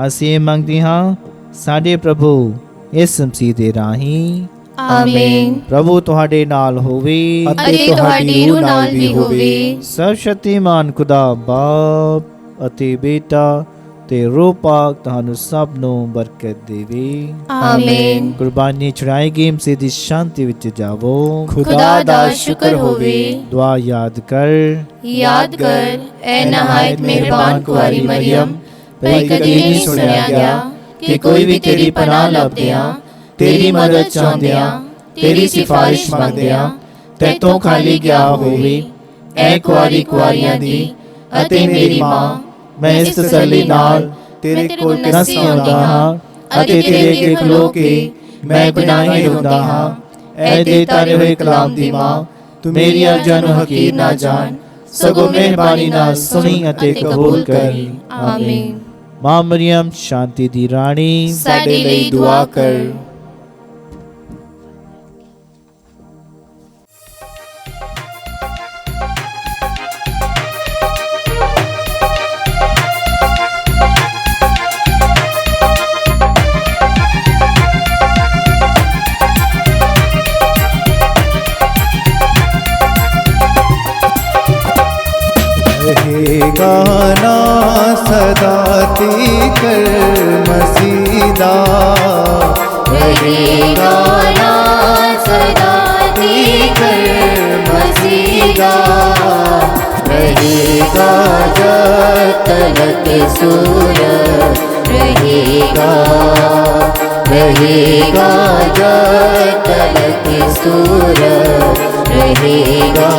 ਅਸੀਂ ਇਹ ਮੰਗਦੇ ਹਾਂ ਸਾਡੇ ਪ੍ਰਭੂ ਯਿਸੂ ਮਸੀਹ ਦੇ ਰਾਹੀਂ। ਆਮੀਨ। ਪ੍ਰਭੂ ਤੁਹਾਡੇ ਨਾਲ ਹੋਵੇ ਅਤੇ ਤੁਹਾਡੀ ਰੂਹ ਨਾਲ ਵੀ ਹੋਵੇ। ਸਰਵ ਸ਼ਕਤੀਮਾਨ ਖੁਦਾ ਬਾਪ ਅਤੇ ਬੇਟਾ ਤੇ ਰੂਹ ਪਾਕ ਤੁਹਾਨੂੰ ਸਭ ਨੂੰ ਬਰਕਤ ਦੇਵੇ। ਆਮੀਨ। ਕੁਰਬਾਨੀ ਚੜਾਈ ਗਈ ਮਸੀਹ ਦੀ ਸ਼ਾਂਤੀ ਵਿੱਚ ਜਾਵੋ। ਖੁਦਾ ਦਾ ਸ਼ੁਕਰ ਹੋਵੇ। ਦੁਆ ਯਾਦ ਕਰ ਐ ਨਹਾਇਤ ਮਿਹਰਬਾਨ ਕੁਆਰੀ ਮਰੀਮ, ਪਰ ਕਦੇ ਨਹੀਂ ਸੁਣਿਆ ਗਿਆ ਕਿ ਕੋਈ ਵੀ ਤੇਰੀ ਪਨਾਹ ਲੱਭਦਿਆਂ, ਤੇਰੀ ਮਦਦ ਚਾਹੁੰਦਿਆਂ, ਤੇਰੀ ਸਿਫਾਰਿਸ਼ ਮੰਗਦਿਆਂ ਤੈਥੋਂ ਖਾਲੀ ਗਿਆ ਹੋਵੇ। ਐ ਕੁਆਰੀ ਕੁਆਰੀਆਂ ਦੀ ਅਤੇ ਮੇਰੀ ਮਾਂ, ਮੈਂ ਇਸ ਤਸੱਲੀ ਨਾਲ ਤੇਰੇ ਕੋਲ ਨੱਸੀ ਆਉਂਦਾ ਹਾਂ ਅਤੇ ਤੇਰੇ ਅੱਗੇ ਖਲੋ ਕੇ ਮੈਂ ਗੁਨਾਹੀ ਹੁੰਦਾ ਹਾਂ। ਐ ਦੇ ਤਾਰੇ ਹੋਏ ਕਲਾਮ ਦੀ ਮਾਂ, ਤੂੰ ਮੇਰੀ ਅਰਜ਼ਾਂ ਨੂੰ ਹਕੀਰ ਨਾ ਜਾਣ, ਸਗੋਂ ਮਿਹਰਬਾਨੀ ਨਾਲ ਸੁਣੀ ਅਤੇ ਕਬੂਲ ਕਰ। ਆਮੀਨ। ਮਾਂ ਮਰੀਮ ਸ਼ਾਂਤੀ ਦੀ ਰਾਣੀ, ਸਾਡੇ ਲਈ ਦੁਆ ਕਰ। रहेगा ना सदा तीकर मसीदा, रहेगा ना सदा तीकर मसीदा, रहेगा जब तलक सूरज, रहेगा जब तलक सूरज रहेगा।